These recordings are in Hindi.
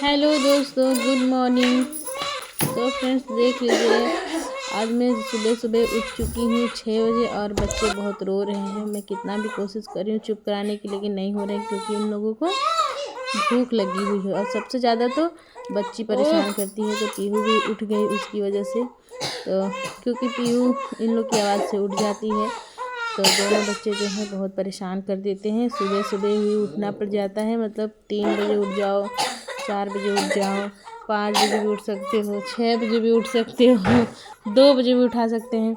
हेलो दोस्तों, गुड मॉर्निंग। तो फ्रेंड्स देख लीजिए, आज मैं सुबह सुबह उठ चुकी हूँ 6 बजे और बच्चे बहुत रो रहे हैं। मैं कितना भी कोशिश कर रही हूँ चुप कराने की, लेकिन नहीं हो रहे हैं क्योंकि इन लोगों को भूख लगी हुई है। और सबसे ज़्यादा तो बच्ची परेशान करती है। तो पीहू भी उठ गई उसकी वजह से, तो क्योंकि पीहू इन लोग की आवाज़ से उठ जाती है। तो दोनों बच्चे जो हैं बहुत परेशान कर देते हैं। सुबह सुबह ही उठना पड़ जाता है, मतलब 3 बजे उठ जाओ, 4 बजे उठ जाओ, 5 बजे भी उठ सकते हो, 6 बजे भी उठ सकते हो, 2 बजे भी उठा सकते हैं।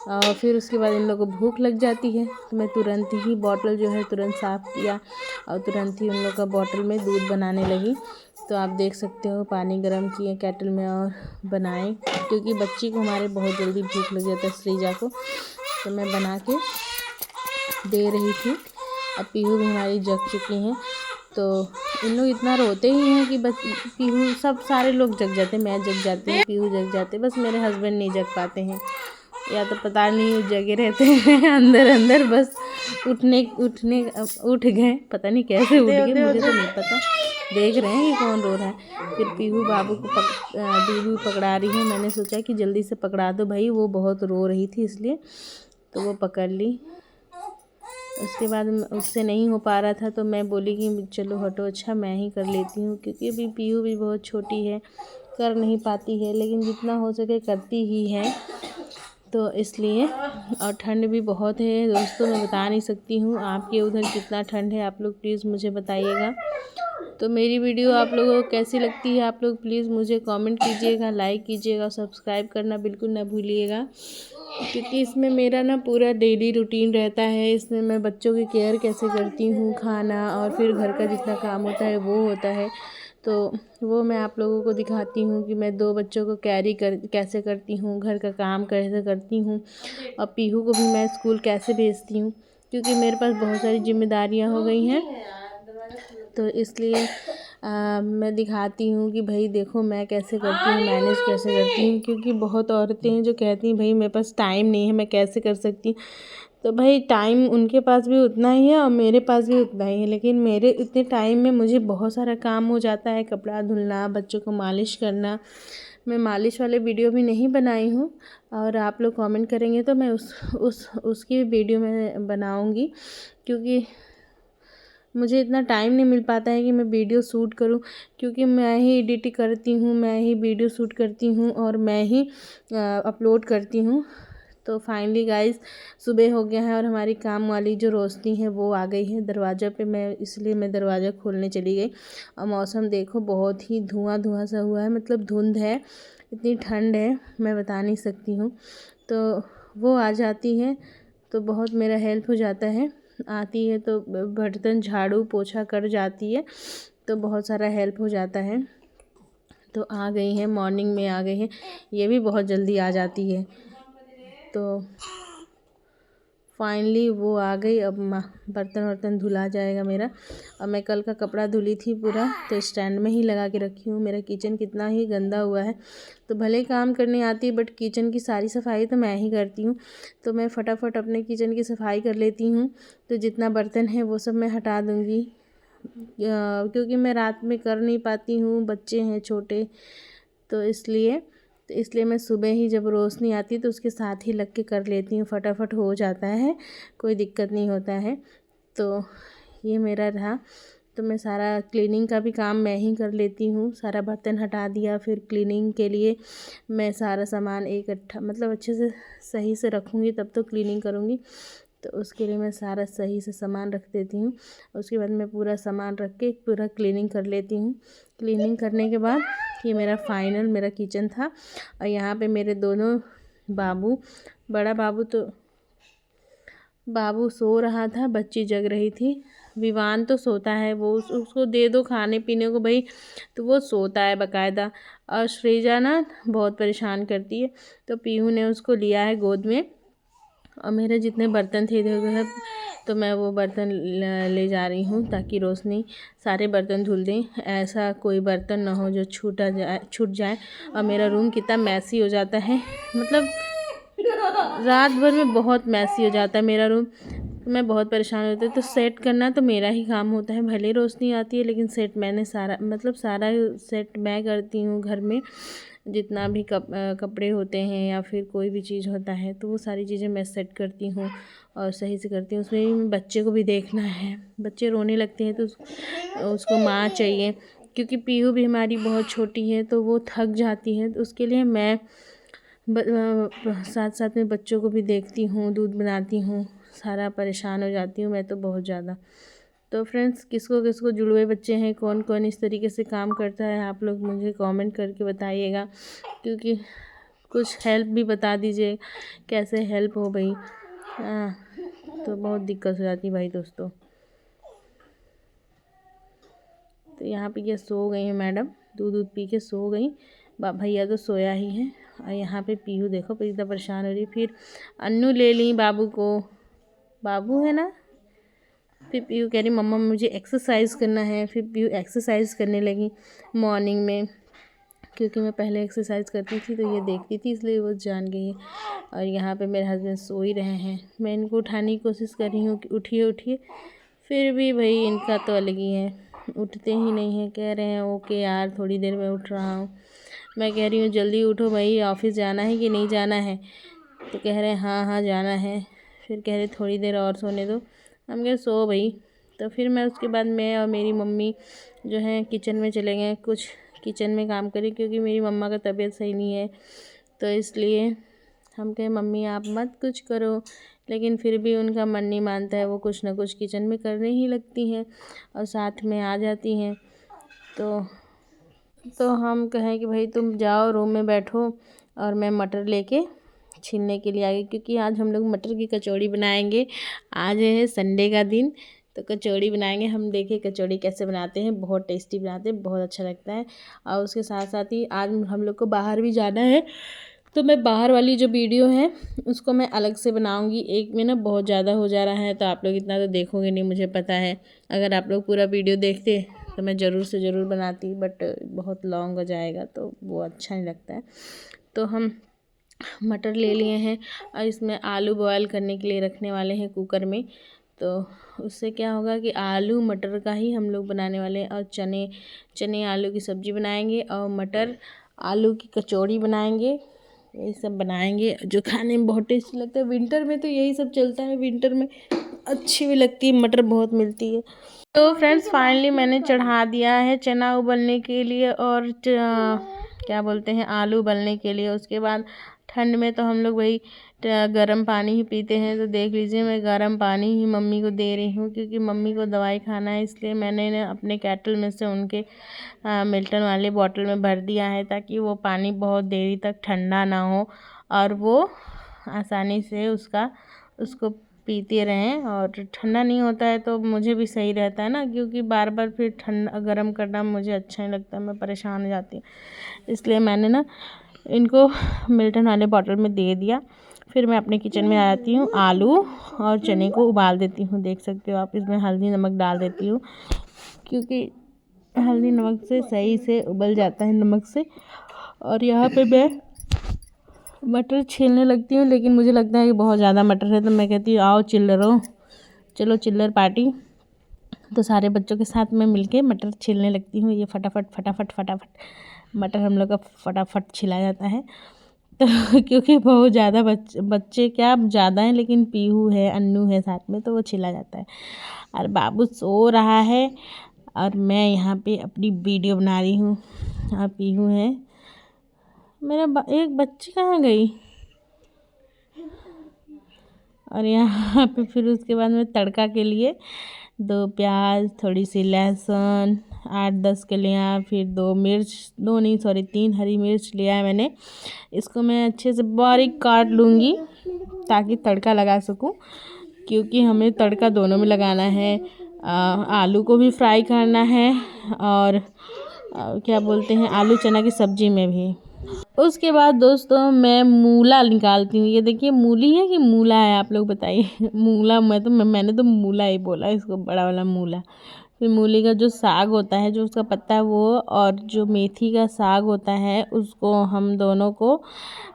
और फिर उसके बाद इन लोगों को भूख लग जाती है। तो मैं तुरंत ही बॉटल जो है तुरंत साफ़ किया और तुरंत ही उन लोग का बॉटल में दूध बनाने लगी। तो आप देख सकते हो पानी गर्म किए केटल में और बनाए, क्योंकि बच्ची को हमारे बहुत जल्दी भूख लग जाता है, श्रीजा को। तो मैं बना के दे रही थी। अब पीहू भी हमारी जग चुकी हैं। तो इन लोग इतना रोते ही हैं कि पीहू सब सारे लोग जग जाते हैं। मैं जग जाती हूँ, पीहू जग जाते, बस मेरे हस्बैंड नहीं जग पाते हैं, या तो पता नहीं जगे रहते हैं अंदर अंदर। बस उठ गए, पता नहीं कैसे उठ गए, मुझे तो नहीं पता। देख रहे हैं कि कौन रो रहा है। फिर पीहू बाबू को दूध पकड़ा रही है। मैंने सोचा कि जल्दी से पकड़ा दो भाई, वो बहुत रो रही थी इसलिए। तो वो पकड़ ली। उसके बाद उससे नहीं हो पा रहा था, तो मैं बोली कि चलो हटो, अच्छा मैं ही कर लेती हूँ, क्योंकि अभी पीहू भी बहुत छोटी है, कर नहीं पाती है, लेकिन जितना हो सके करती ही है। तो इसलिए, और ठंड भी बहुत है दोस्तों, मैं बता नहीं सकती हूँ आपके उधर कितना ठंड है। आप लोग प्लीज़ मुझे बताइएगा। तो मेरी वीडियो आप लोगों को कैसी लगती है, आप लोग प्लीज़ मुझे कमेंट कीजिएगा, लाइक कीजिएगा, सब्सक्राइब करना बिल्कुल ना भूलिएगा, क्योंकि इसमें मेरा ना पूरा डेली रूटीन रहता है। इसमें मैं बच्चों की केयर कैसे करती हूँ, खाना और फिर घर का जितना काम होता है वो होता है। तो वो मैं आप लोगों को दिखाती हूँ कि मैं 2 बच्चों को कैसे करती हूँ, घर का काम कैसे करती हूँ, और पीहू को भी मैं स्कूल कैसे भेजती हूँ, क्योंकि मेरे पास बहुत सारी जिम्मेदारियाँ हो गई हैं। तो इसलिए मैं दिखाती हूँ कि भाई देखो मैं कैसे करती हूँ, मैनेज कैसे करती हूँ, क्योंकि बहुत औरतें हैं जो कहती हैं भाई मेरे पास टाइम नहीं है, मैं कैसे कर सकती हूँ। तो भाई टाइम उनके पास भी उतना ही है और मेरे पास भी उतना ही है, लेकिन मेरे इतने टाइम में मुझे बहुत सारा काम हो जाता है। कपड़ा धुलना, बच्चों को मालिश करना। मैं मालिश वाले वीडियो भी नहीं बनाई हूँ, और आप लोग कमेंट करेंगे तो मैं उसकी वीडियो में बनाऊँगी, क्योंकि मुझे इतना टाइम नहीं मिल पाता है कि मैं वीडियो शूट करूं, क्योंकि मैं ही एडिट करती हूँ, मैं ही वीडियो शूट करती हूँ और मैं ही अपलोड करती हूँ। तो फाइनली गाइस, सुबह हो गया है और हमारी काम वाली जो रोशनी है वो आ गई है दरवाज़ा पे। इसलिए मैं दरवाज़ा खोलने चली गई। और मौसम देखो बहुत ही धुआं धुआं सा हुआ है, मतलब धुंध है, इतनी ठंड है मैं बता नहीं सकती हूँ। तो वो आ जाती है तो बहुत मेरा हेल्प हो जाता है। आती है तो बर्तन झाड़ू पोछा कर जाती है, तो बहुत सारा हेल्प हो जाता है। तो आ गई है, मॉर्निंग में आ गई है, ये भी बहुत जल्दी आ जाती है। तो फाइनली वो आ गई। अब बर्तन वर्तन धुला जाएगा मेरा। अब मैं कल का कपड़ा धुली थी पूरा, तो स्टैंड में ही लगा के रखी हूँ। मेरा किचन कितना ही गंदा हुआ है, तो भले काम करने आती है, बट किचन की सारी सफाई तो मैं ही करती हूँ। तो मैं फटाफट अपने किचन की सफाई कर लेती हूँ। तो जितना बर्तन है वो सब मैं हटा दूँगी, क्योंकि मैं रात में कर नहीं पाती हूँ, बच्चे हैं छोटे। तो इसलिए मैं सुबह ही जब रोशनी आती है तो उसके साथ ही लग के कर लेती हूँ, फटाफट हो जाता है, कोई दिक्कत नहीं होता है। तो ये मेरा रहा। तो मैं सारा क्लीनिंग का भी काम मैं ही कर लेती हूँ। सारा बर्तन हटा दिया, फिर क्लीनिंग के लिए मैं सारा सामान इकट्ठा, मतलब अच्छे से सही से रखूँगी तब तो क्लीनिंग करूँगी। तो उसके लिए मैं सारा सही से सामान रख देती हूँ। उसके बाद मैं पूरा सामान रख के पूरा क्लीनिंग कर लेती हूँ। क्लीनिंग करने के बाद ये मेरा किचन था। और यहाँ पे मेरे दोनों बाबू, बड़ा बाबू सो रहा था, बच्ची जग रही थी। विवान तो सोता है, वो उसको दे दो खाने पीने को भाई, तो वो सोता है बाकायदा। और श्रीजा ना बहुत परेशान करती है, तो पीहू ने उसको लिया है गोद में। और मेरे जितने बर्तन थे इधर उधर, तो मैं वो बर्तन ले जा रही हूँ ताकि रोशनी सारे बर्तन धुल दें। ऐसा कोई बर्तन ना हो जो छूट जाए। और मेरा रूम कितना मैसी हो जाता है, मतलब रात भर में बहुत मैसी हो जाता है मेरा रूम। तो मैं बहुत परेशान होती हूँ। तो सेट करना तो मेरा ही काम होता है, भले रोशनी आती है लेकिन सेट मैंने सारा सारा सेट मैं करती हूँ घर में। जितना भी कपड़े होते हैं या फिर कोई भी चीज़ होता है तो वो सारी चीज़ें मैं सेट करती हूँ और सही से करती हूँ। उसमें भी बच्चे को भी देखना है, बच्चे रोने लगते हैं तो उसको माँ चाहिए, क्योंकि पीहू भी हमारी बहुत छोटी है तो वो थक जाती है। तो उसके लिए मैं साथ साथ में बच्चों को भी देखती हूँ, दूध बनाती हूँ, सारा परेशान हो जाती हूँ मैं तो बहुत ज़्यादा। तो फ्रेंड्स, किसको किसको जुड़वे बच्चे हैं, कौन कौन इस तरीके से काम करता है, आप लोग मुझे कमेंट करके बताइएगा, क्योंकि कुछ हेल्प भी बता दीजिए कैसे हेल्प हो भाई। तो बहुत दिक्कत हो जाती है भाई दोस्तों। तो यहाँ पे ये सो गई हैं मैडम, दूध पी के सो गई। भैया तो सोया ही है। और यहाँ पे पीहू देखो इतना परेशान हो रही। फिर अन्नू ले ली बाबू को, बाबू है ना। फिर पीहू कह रही मम्मा मुझे एक्सरसाइज करना है। फिर पीहू एक्सरसाइज करने लगी मॉर्निंग में, क्योंकि मैं पहले एक्सरसाइज करती थी तो ये देखती थी इसलिए वो जान गई है। और यहाँ पे मेरे हस्बैंड सो ही रहे हैं, मैं इनको उठाने की कोशिश कर रही हूँ कि उठिए उठिए, फिर भी भाई इनका तो अलग ही है, उठते ही नहीं हैं। कह रहे हैं ओके यार थोड़ी देर में उठ रहा हूँ। मैं कह रही हूँ जल्दी उठो भाई, ऑफिस जाना है कि नहीं जाना है। तो कह रहे हैं हाँ हाँ जाना है। फिर कह रहे थोड़ी देर और सोने दो। हम कह सो भाई। तो फिर मैं उसके बाद मैं और मेरी मम्मी जो है किचन में चले गए, कुछ किचन में काम करें, क्योंकि मेरी मम्मा का तबीयत सही नहीं है। तो इसलिए हम कहे मम्मी आप मत कुछ करो, लेकिन फिर भी उनका मन नहीं मानता है, वो कुछ ना कुछ किचन में करने ही लगती हैं और साथ में आ जाती हैं। तो हम कहें कि भाई तुम जाओ रूम में बैठो और मैं मटर लेके छीलने के लिए आ गई, क्योंकि आज हम लोग मटर की कचौड़ी बनाएंगे। आज है संडे का दिन, तो कचौड़ी बनाएंगे। हम देखें कचौड़ी कैसे बनाते हैं, बहुत टेस्टी बनाते हैं, बहुत अच्छा लगता है। और उसके साथ साथ ही आज हम लोग को बाहर भी जाना है, तो मैं बाहर वाली जो वीडियो है उसको मैं अलग से बनाऊंगी। एक में ना बहुत ज़्यादा हो जा रहा है तो आप लोग इतना तो देखोगे नहीं, मुझे पता है। अगर आप लोग पूरा वीडियो देखते तो मैं ज़रूर से ज़रूर बनाती, बट बहुत लॉन्ग हो जाएगा तो वो अच्छा नहीं लगता है। तो हम मटर ले लिए हैं और इसमें आलू बॉयल करने के लिए रखने वाले हैं कुकर में। तो उससे क्या होगा कि आलू मटर का ही हम लोग बनाने वाले हैं, और चने आलू की सब्ज़ी बनाएंगे और मटर आलू की कचौड़ी बनाएंगे। यही सब बनाएंगे जो खाने में बहुत टेस्टी लगता है। विंटर में तो यही सब चलता है, विंटर में अच्छी भी लगती है, मटर बहुत मिलती है। तो फ्रेंड्स फाइनली मैंने चढ़ा दिया है चना उबलने के लिए और क्या बोलते हैं आलू उबलने के लिए। उसके बाद ठंड में तो हम लोग वही गर्म पानी ही पीते हैं। तो देख लीजिए मैं गर्म पानी ही मम्मी को दे रही हूँ, क्योंकि मम्मी को दवाई खाना है, इसलिए मैंने अपने केटल में से उनके मिल्टन वाले बॉटल में भर दिया है, ताकि वो पानी बहुत देरी तक ठंडा ना हो और वो आसानी से उसको पीते रहें। और ठंडा नहीं होता है तो मुझे भी सही रहता है ना, क्योंकि बार बार फिर ठंडा गर्म करना मुझे अच्छा नहीं लगता, मैं परेशान हो जाती हूँ। इसलिए मैंने ना इनको मिल्टन वाले बॉटल में दे दिया। फिर मैं अपने किचन में आ जाती हूँ, आलू और चने को उबाल देती हूँ। देख सकते हो आप, इसमें हल्दी नमक डाल देती हूँ, क्योंकि हल्दी नमक से सही से उबल जाता है, नमक से। और यहाँ पे मैं मटर छीलने लगती हूँ, लेकिन मुझे लगता है कि बहुत ज़्यादा मटर है, तो मैं कहती हूँ आओ चिल्लरो, चलो चिल्लर पार्टी। तो सारे बच्चों के साथ मैं मिलके मटर छीलने लगती हूँ। ये फटाफट फटाफट फटाफट मटर हम लोग का फटाफट छिला जाता है। तो क्योंकि बहुत ज़्यादा बच्चे क्या ज़्यादा हैं, लेकिन पीहू है अन्नू है साथ में, तो वो छिला जाता है। और बाबू सो रहा है और मैं यहाँ पे अपनी वीडियो बना रही हूँ। और पीहू है मेरा एक बच्ची कहाँ गई। और यहाँ पे फिर उसके बाद में तड़का के लिए 2 प्याज, थोड़ी सी लहसुन, 8-10 कलियाँ, फिर 2 मिर्च, 2 नहीं सॉरी 3 हरी मिर्च लिया है मैंने। इसको मैं अच्छे से बारीक काट लूँगी ताकि तड़का लगा सकूँ, क्योंकि हमें तड़का दोनों में लगाना है। आलू को भी फ्राई करना है और क्या बोलते हैं आलू चना की सब्ज़ी में भी। उसके बाद दोस्तों मैं मूला निकालती हूँ। ये देखिए मूली है कि मूला है, आप लोग बताइए। मूला मैंने तो मूला ही बोला इसको, बड़ा वाला मूला। फिर मूली का जो साग होता है, जो उसका पत्ता है वो, और जो मेथी का साग होता है उसको हम दोनों को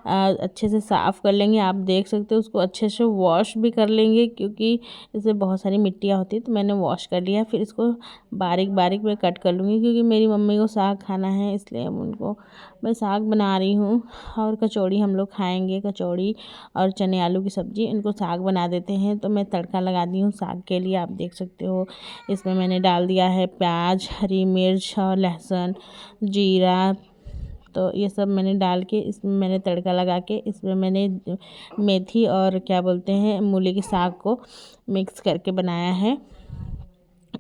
अच्छे से साफ़ कर लेंगे। आप देख सकते हो उसको अच्छे से वॉश भी कर लेंगे, क्योंकि इसमें बहुत सारी मिट्टियाँ होती है। तो मैंने वॉश कर लिया। फिर इसको बारीक बारीक मैं कट कर लूँगी, क्योंकि मेरी मम्मी को साग खाना है, इसलिए उनको मैं साग बना रही हूँ। और कचौड़ी हम लोग खाएंगे, कचौड़ी और चने आलू की सब्ज़ी, इनको साग बना देते हैं। तो मैं तड़का लगा दी हूँ साग के लिए। आप देख सकते हो इसमें मैंने डाल दिया है प्याज, हरी मिर्च और लहसुन, जीरा। तो ये सब मैंने डाल के इसमें मैंने तड़का लगा के इसमें मैंने मेथी और क्या बोलते हैं मूली के साग को मिक्स करके बनाया है।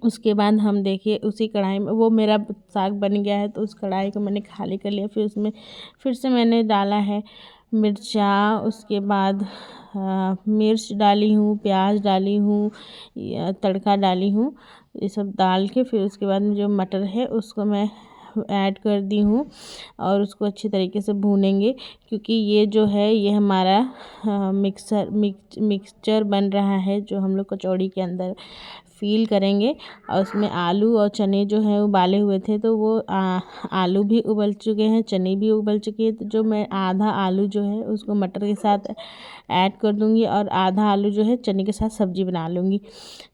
उसके बाद हम देखिए उसी कढ़ाई में वो मेरा साग बन गया है, तो उस कढ़ाई को मैंने खाली कर लिया। फिर उसमें फिर से मैंने डाला है मिर्चा, उसके बाद मिर्च डाली हूँ, प्याज डाली हूँ, तड़का डाली हूँ। ये सब डाल के फिर उसके बाद में जो मटर है उसको मैं ऐड कर दी हूँ और उसको अच्छी तरीके से भूनेंगे, क्योंकि ये जो है ये हमारा मिक्सचर बन रहा है जो हम लोग कचौड़ी के अंदर फील करेंगे। और उसमें आलू और चने जो हैं उबाले हुए थे, तो वो आलू भी उबल चुके हैं, चने भी उबल चुके हैं। तो जो मैं आधा आलू जो है उसको मटर के साथ ऐड कर दूंगी और आधा आलू जो है चने के साथ सब्जी बना लूँगी।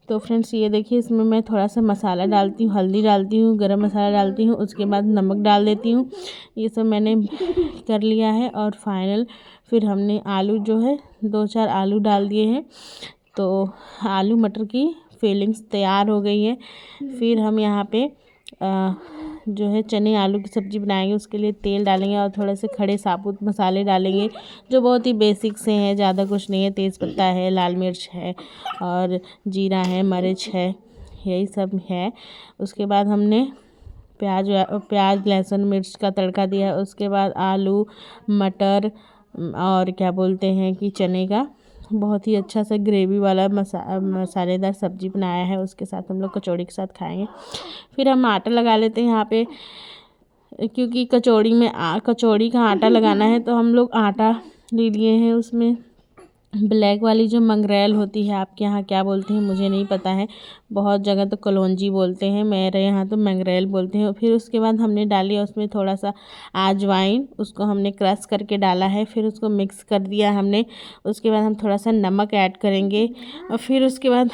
तो फ्रेंड्स ये देखिए इसमें मैं थोड़ा सा मसाला डालती हूँ, हल्दी डालती हूँ, गरम मसाला डालती हूँ, उसके बाद नमक डाल देती हूँ। ये सब मैंने कर लिया है। और फाइनल फिर हमने आलू जो है 2-4 आलू डाल दिए हैं। तो आलू मटर की फीलिंग्स तैयार हो गई है। फिर हम यहाँ पे जो है चने आलू की सब्ज़ी बनाएंगे, उसके लिए तेल डालेंगे और थोड़े से खड़े साबुत मसाले डालेंगे, जो बहुत ही बेसिक से हैं, ज़्यादा कुछ नहीं है। तेज़पत्ता है, लाल मिर्च है और जीरा है, मिर्च है, यही सब है। उसके बाद हमने प्याज लहसुन मिर्च का तड़का दिया है। उसके बाद आलू मटर और क्या बोलते हैं कि चने का बहुत ही अच्छा सा ग्रेवी वाला मसालेदार सब्ज़ी बनाया है, उसके साथ हम लोग कचौड़ी के साथ खाएंगे। फिर हम आटा लगा लेते हैं यहाँ पे, क्योंकि कचौड़ी का आटा लगाना है। तो हम लोग आटा ले लिए हैं, उसमें ब्लैक वाली जो मंगरेल होती है, आपके यहाँ क्या बोलते हैं मुझे नहीं पता है, बहुत जगह तो कलौंजी बोलते हैं, मेरे यहाँ तो मंगरेल बोलते हैं। फिर उसके बाद हमने डाली उसमें थोड़ा सा अजवाइन, उसको हमने क्रश करके डाला है, फिर उसको मिक्स कर दिया हमने। उसके बाद हम थोड़ा सा नमक ऐड करेंगे और फिर उसके बाद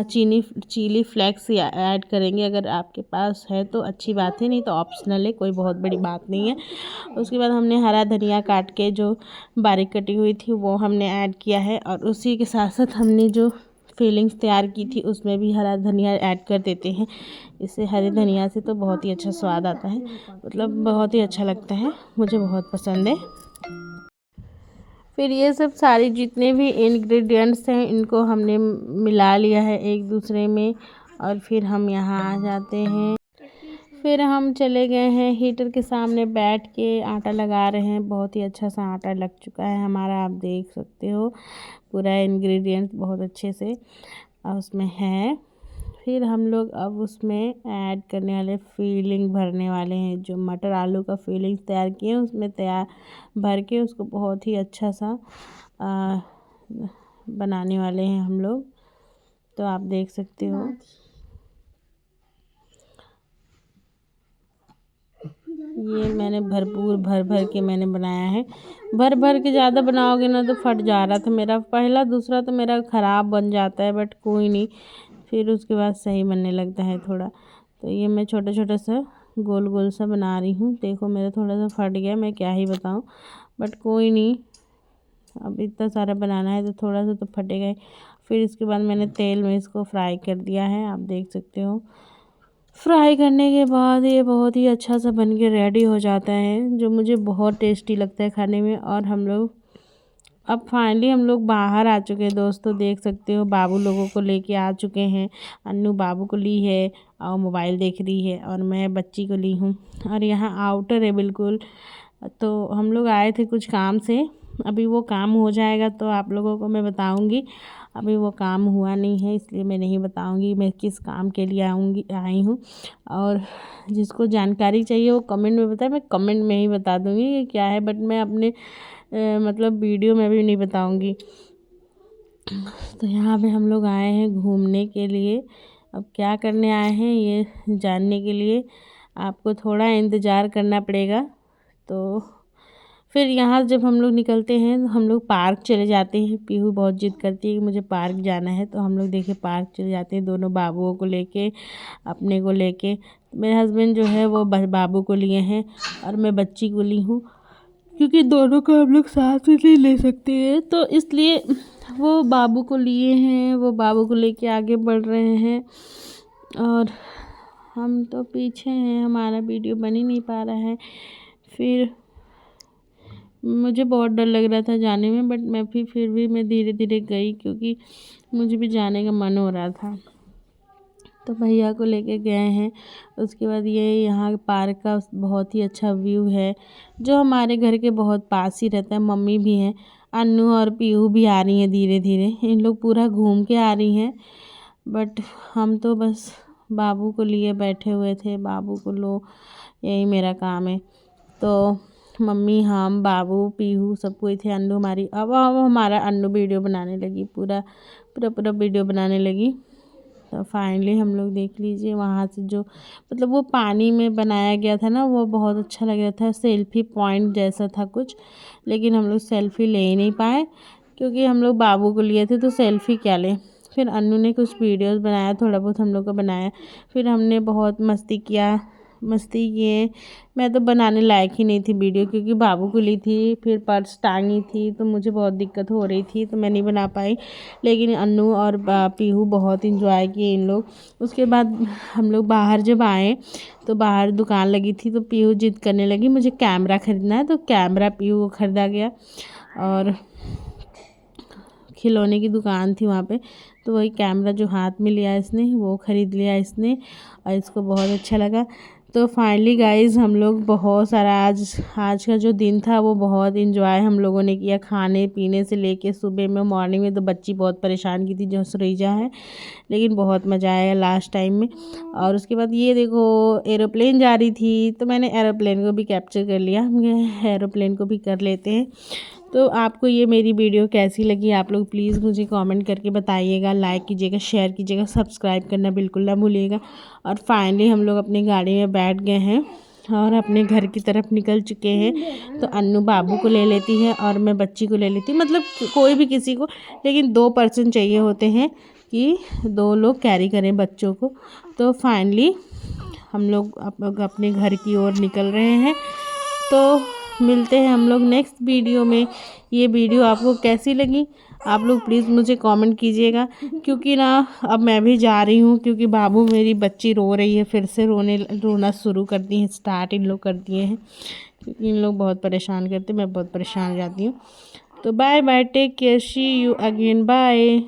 चिली फ्लेक्स ऐड करेंगे। अगर आपके पास है तो अच्छी बात है, नहीं तो ऑप्शनल है, कोई बहुत बड़ी बात नहीं है। उसके बाद हमने हरा धनिया काट के जो बारीक कटी हुई थी वो हमने ऐड किया है, और उसी के साथ साथ हमने जो फीलिंग्स तैयार की थी उसमें भी हरा धनिया ऐड कर देते हैं। इससे हरे धनिया से तो बहुत ही अच्छा स्वाद आता है, मतलब बहुत ही अच्छा लगता है, मुझे बहुत पसंद है। फिर ये सब सारी जितने भी इंग्रेडिएंट्स हैं इनको हमने मिला लिया है एक दूसरे में, और फिर हम यहाँ आ जाते हैं। फिर हम चले गए हैं हीटर के सामने बैठ के आटा लगा रहे हैं। बहुत ही अच्छा सा आटा लग चुका है हमारा, आप देख सकते हो पूरा इंग्रेडिएंट बहुत अच्छे से उसमें है। फिर हम लोग अब उसमें ऐड करने वाले फीलिंग भरने वाले हैं, जो मटर आलू का फीलिंग तैयार किए हैं उसमें तैयार भर के उसको बहुत ही अच्छा सा बनाने वाले हैं हम लोग। तो आप देख सकते हो ये मैंने भरपूर भर भर के मैंने बनाया है। भर भर के ज़्यादा बनाओगे ना तो फट जा रहा था मेरा, पहला दूसरा तो मेरा ख़राब बन जाता है, बट कोई नहीं, फिर उसके बाद सही बनने लगता है थोड़ा। तो ये मैं छोटा छोटा सा गोल गोल सा बना रही हूँ। देखो मेरा थोड़ा सा फट गया, मैं क्या ही बताऊँ, बट कोई नहीं, अब इतना सारा बनाना है तो थोड़ा सा तो फटेगा ही। फिर इसके बाद मैंने तेल में इसको फ्राई कर दिया है, आप देख सकते हो। फ्राई करने के बाद ये बहुत ही अच्छा सा बन के रेडी हो जाता है, जो मुझे बहुत टेस्टी लगता है खाने में। और हम लोग अब फाइनली हम लोग बाहर आ चुके हैं दोस्तों, देख सकते हो बाबू लोगों को लेके आ चुके हैं। अन्नू बाबू को ली है और मोबाइल देख रही है, और मैं बच्ची को ली हूँ। और यहाँ आउटर है बिल्कुल। तो हम लोग आए थे कुछ काम से, अभी वो काम हो जाएगा तो आप लोगों को मैं बताऊंगी। अभी वो काम हुआ नहीं है इसलिए मैं नहीं बताऊंगी मैं किस काम के लिए आई हूँ। और जिसको जानकारी चाहिए वो कमेंट में बताए, मैं कमेंट में ही बता दूंगी ये क्या है, बट मैं अपने मतलब वीडियो में भी नहीं बताऊंगी। तो यहाँ पे हम लोग आए हैं घूमने के लिए, अब क्या करने आए हैं ये जानने के लिए आपको थोड़ा इंतज़ार करना पड़ेगा। तो फिर यहाँ जब हम लोग निकलते हैं तो हम लोग पार्क चले जाते हैं। पीहू बहुत जिद करती है कि मुझे पार्क जाना है, तो हम लोग देखिए पार्क चले जाते हैं दोनों बाबुओं को लेके, अपने को लेके। मेरे हस्बैंड जो है वो बाबू को लिए हैं और मैं बच्ची को ली हूँ, क्योंकि दोनों को हम लोग साथ में नहीं ले सकते हैं, तो इसलिए वो बाबू को लिए हैं, वो बाबू को लेके आगे बढ़ रहे हैं और हम तो पीछे हैं, हमारा वीडियो बन ही नहीं पा रहा है। फिर मुझे बहुत डर लग रहा था जाने में, बट मैं फिर भी मैं धीरे धीरे गई, क्योंकि मुझे भी जाने का मन हो रहा था। तो भैया को लेके गए हैं। उसके बाद ये यहाँ पार्क का बहुत ही अच्छा व्यू है, जो हमारे घर के बहुत पास ही रहता है। मम्मी भी हैं, अन्नू और पीहू भी आ रही हैं धीरे धीरे, इन लोग पूरा घूम के आ रही हैं, बट हम तो बस बाबू को लिए बैठे हुए थे। बाबू को लो, यही मेरा काम है। तो मम्मी, हम, बाबू, पीहू सब कोई थे। अन्नू हमारी अब हमारा अन्नू वीडियो बनाने लगी, पूरा वीडियो बनाने लगी। तो फाइनली हम लोग देख लीजिए वहाँ से जो मतलब वो पानी में बनाया गया था ना, वो बहुत अच्छा लग रहा था, सेल्फी पॉइंट जैसा था कुछ। लेकिन हम लोग सेल्फी ले ही नहीं पाए, क्योंकि हम लोग बाबू को लिए थे तो सेल्फी क्या लें। फिर अन्नू ने कुछ वीडियोस बनाया, थोड़ा बहुत हम लोग का बनाया। फिर हमने बहुत मस्ती किए। मैं तो बनाने लायक ही नहीं थी वीडियो, क्योंकि बाबू को ली थी, फिर पर्स टांगी थी, तो मुझे बहुत दिक्कत हो रही थी, तो मैं नहीं बना पाई। लेकिन अन्नू और पीहू बहुत इंजॉय किए इन लोग। उसके बाद हम लोग बाहर जब आए तो बाहर दुकान लगी थी, तो पीहू जिद करने लगी मुझे कैमरा ख़रीदना है, तो कैमरा पीहू को ख़रीदा गया। और खिलौने की दुकान थी वहाँ पे, तो वही कैमरा जो हाथ में लिया इसने वो ख़रीद लिया इसने, और इसको बहुत अच्छा लगा। तो फाइनली गाइज़ हम लोग बहुत सारा आज का जो दिन था वो बहुत इंजॉय हम लोगों ने किया, खाने पीने से लेके सुबह में मॉर्निंग में। तो बच्ची बहुत परेशान की थी जो सुरैजा है, लेकिन बहुत मज़ा आया लास्ट टाइम में। और उसके बाद ये देखो एरोप्लेन जा रही थी, तो मैंने एरोप्लेन को भी कैप्चर कर लिया। हम एरोप्लेन को भी कर लेते हैं। तो आपको ये मेरी वीडियो कैसी लगी आप लोग प्लीज़ मुझे कमेंट करके बताइएगा, लाइक कीजिएगा, शेयर कीजिएगा, सब्सक्राइब करना बिल्कुल ना भूलिएगा। और फाइनली हम लोग अपनी गाड़ी में बैठ गए हैं और अपने घर की तरफ निकल चुके हैं। तो अन्नू बाबू को ले लेती है और मैं बच्ची को ले लेती हूँ, मतलब कोई भी किसी को, लेकिन 2 पर्सन चाहिए होते हैं कि 2 लोग कैरी करें बच्चों को। तो फाइनली हम लोग अपने घर की ओर निकल रहे हैं। तो मिलते हैं हम लोग नेक्स्ट वीडियो में। ये वीडियो आपको कैसी लगी आप लोग प्लीज़ मुझे कमेंट कीजिएगा, क्योंकि ना अब मैं भी जा रही हूँ, क्योंकि बाबू मेरी बच्ची रो रही है, फिर से रोना शुरू कर दी है, स्टार्ट इन लोग कर दिए हैं, क्योंकि इन लोग बहुत परेशान करते, मैं बहुत परेशान हो जाती हूँ। तो bye bye, take care, see you again, bye.